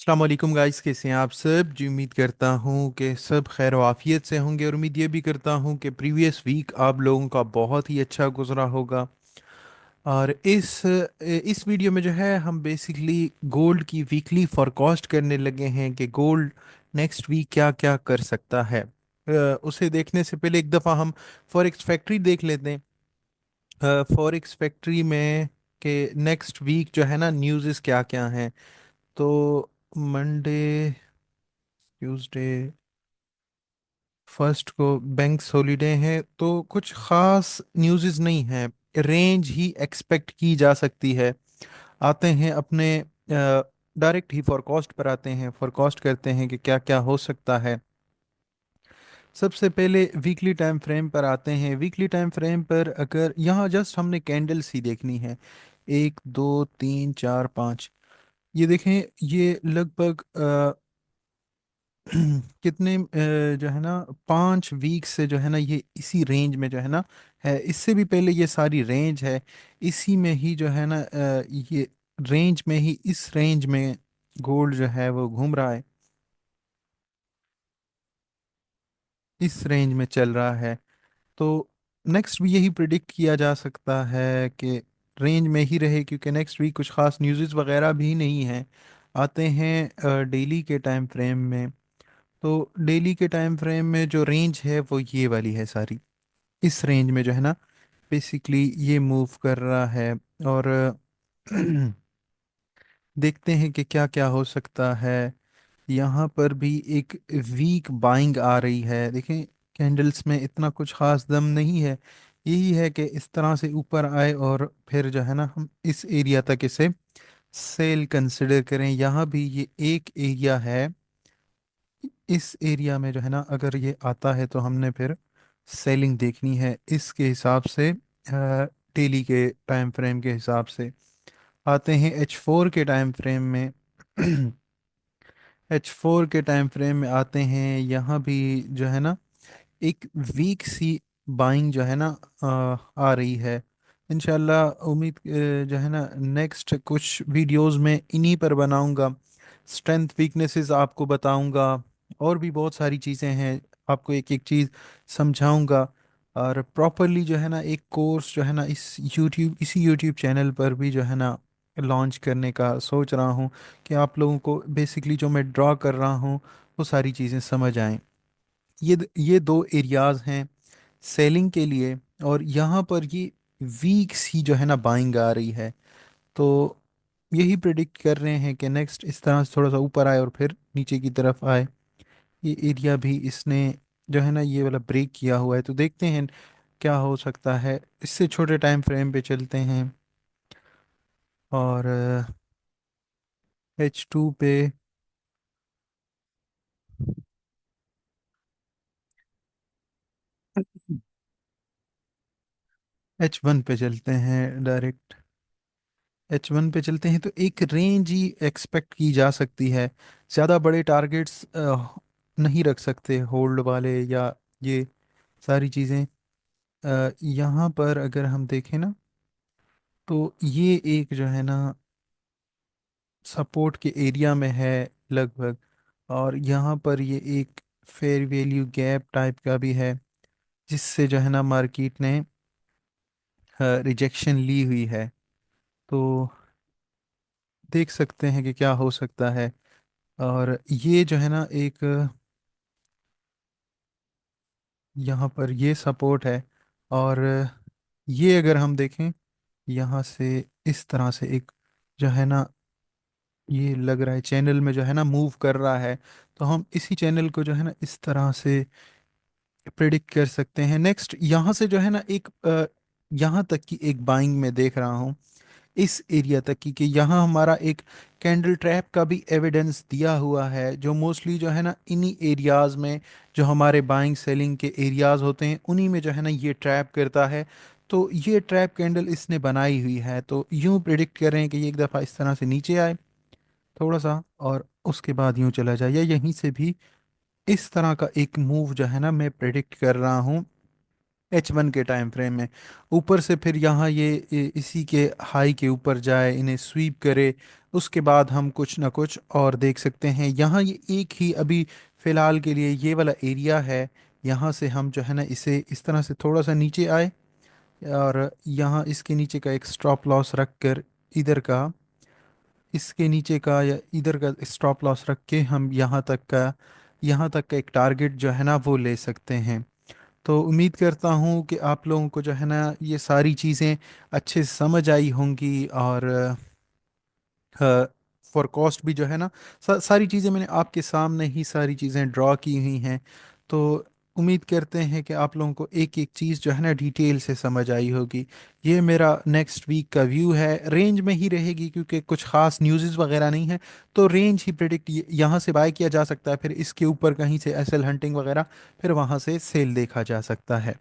अस्सलाम वालेकुम गाइस, कैसे हैं आप सब जी। उम्मीद करता हूँ कि सब खैर वाफियत से होंगे और उम्मीद ये भी करता हूँ कि प्रीवियस वीक आप लोगों का बहुत ही अच्छा गुजरा होगा। और इस वीडियो में जो है हम बेसिकली गोल्ड की वीकली फोरकास्ट करने लगे हैं कि गोल्ड नेक्स्ट वीक क्या क्या कर सकता है। उसे देखने से पहले एक दफ़ा हम फॉरेक्स फैक्ट्री देख लेते हैं। फॉरेक्स फैक्ट्री में कि नेक्स्ट वीक जो है ना न्यूज़ क्या क्या हैं। तो मंडे, ट्यूसडे, फर्स्ट को बैंक्स हॉलीडे हैं तो कुछ खास न्यूज़ नहीं है। रेंज ही एक्सपेक्ट की जा सकती है। आते हैं अपने डायरेक्ट ही फोरकास्ट पर आते हैं, फोरकास्ट करते हैं कि क्या क्या हो सकता है। सबसे पहले वीकली टाइम फ्रेम पर आते हैं। वीकली टाइम फ्रेम पर अगर यहाँ जस्ट हमने कैंडल्स ही देखनी है, एक दो तीन चार पाँच, ये देखें। ये लगभग कितने जो है ना 5 वीक से जो है ना ये इसी रेंज में जो है ना है। इससे भी पहले ये सारी रेंज है, इसी में ही जो है ना ये रेंज में ही, इस रेंज में गोल्ड जो है वो घूम रहा है, इस रेंज में चल रहा है। तो नेक्स्ट भी यही प्रिडिक्ट किया जा सकता है कि रेंज में ही रहे, क्योंकि नेक्स्ट वीक कुछ खास न्यूज़ वगैरह भी नहीं है। आते हैं डेली के टाइम फ्रेम में। तो डेली के टाइम फ्रेम में जो रेंज है वो ये वाली है सारी, इस रेंज में जो है ना बेसिकली ये मूव कर रहा है। और देखते हैं कि क्या क्या हो सकता है। यहाँ पर भी एक वीक बाइंग आ रही है, देखें। कैंडल्स में इतना कुछ खास दम नहीं है। यही है कि इस तरह से ऊपर आए और फिर जो है ना हम इस एरिया तक इसे सेल कंसिडर करें। यहाँ भी ये एक एरिया है, इस एरिया में जो है ना अगर ये आता है तो हमने फिर सेलिंग देखनी है इसके हिसाब से। डेली के टाइम फ्रेम के हिसाब से आते हैं H4 के टाइम फ्रेम में। H4 के टाइम फ्रेम में आते हैं, यहाँ भी जो है ना एक वीक सी बाइंग जो है ना आ रही है। इंशाल्लाह उम्मीद जो है ना नेक्स्ट कुछ वीडियोस में इन्हीं पर बनाऊंगा। स्ट्रेंथ वीकनेसेस आपको बताऊंगा, और भी बहुत सारी चीज़ें हैं, आपको एक एक चीज़ समझाऊंगा। और प्रॉपरली जो है ना एक कोर्स जो है ना इसी यूट्यूब चैनल पर भी जो है ना लॉन्च करने का सोच रहा हूँ, कि आप लोगों को बेसिकली जो मैं ड्रॉ कर रहा हूँ वो सारी चीज़ें समझ आएं। ये दो एरियाज हैं सेलिंग के लिए, और यहाँ पर ये वीक्स ही जो है ना बाइंग आ रही है। तो यही प्रिडिक्ट कर रहे हैं कि नेक्स्ट इस तरह से थोड़ा सा ऊपर आए और फिर नीचे की तरफ आए। ये एरिया भी इसने जो है ना ये वाला ब्रेक किया हुआ है, तो देखते हैं क्या हो सकता है। इससे छोटे टाइम फ्रेम पे चलते हैं और H2 पे, H1 पे चलते हैं डायरेक्ट। H1 पे चलते हैं तो एक रेंज ही एक्सपेक्ट की जा सकती है। ज़्यादा बड़े टारगेट्स नहीं रख सकते होल्ड वाले, या ये सारी चीज़ें। यहाँ पर अगर हम देखें ना तो ये एक जो है ना सपोर्ट के एरिया में है लगभग। और यहाँ पर ये एक फेयर वैल्यू गैप टाइप का भी है, जिससे जो है ना मार्केट ने रिजेक्शन ली हुई है। तो देख सकते हैं कि क्या हो सकता है। और ये जो है ना एक यहाँ पर ये सपोर्ट है। और ये अगर हम देखें यहाँ से, इस तरह से एक जो है ना ये लग रहा है चैनल में जो है ना मूव कर रहा है। तो हम इसी चैनल को जो है ना इस तरह से प्रिडिक्ट कर सकते हैं। नेक्स्ट यहाँ से जो है ना एक यहाँ तक की एक बाइंग में देख रहा हूँ, इस एरिया तक की, कि यहाँ हमारा एक कैंडल ट्रैप का भी एविडेंस दिया हुआ है, जो मोस्टली जो है ना इन्हीं एरियाज में, जो हमारे बाइंग सेलिंग के एरियाज होते हैं उन्हीं में जो है ना ये ट्रैप करता है। तो ये ट्रैप कैंडल इसने बनाई हुई है, तो यूं प्रिडिक्ट कर रहे हैं कि ये एक दफ़ा इस तरह से नीचे आए थोड़ा सा, और उसके बाद यूं चला जाए, या यहीं से भी इस तरह का एक मूव जो है ना मैं प्रिडिक्ट कर रहा हूँ। H1 के टाइम फ्रेम में, ऊपर से फिर यहाँ ये इसी के हाई के ऊपर जाए, इन्हें स्वीप करे। उसके बाद हम कुछ ना कुछ और देख सकते हैं। यहाँ ये एक ही अभी फ़िलहाल के लिए ये वाला एरिया है। यहाँ से हम जो है ना इसे इस तरह से थोड़ा सा नीचे आए, और यहाँ इसके नीचे का एक स्टॉप लॉस रख कर, इधर का, इसके नीचे का या इधर का स्टॉप लॉस रख के हम यहाँ तक का एक टारगेट जो है ना वो ले सकते हैं। तो उम्मीद करता हूँ कि आप लोगों को जो है ना ये सारी चीज़ें अच्छे से समझ आई होंगी, और फॉर कॉस्ट भी जो है ना सारी चीज़ें मैंने आपके सामने ही सारी चीज़ें ड्रॉ की हुई हैं। तो उम्मीद करते हैं कि आप लोगों को एक एक चीज़ जो है ना डिटेल से समझ आई होगी। ये मेरा नेक्स्ट वीक का व्यू है, रेंज में ही रहेगी क्योंकि कुछ खास न्यूज़ वगैरह नहीं है। तो रेंज ही प्रिडिक्ट यहाँ से बाय किया जा सकता है, फिर इसके ऊपर कहीं से एसएल हंटिंग वगैरह, फिर वहाँ से सेल देखा जा सकता है।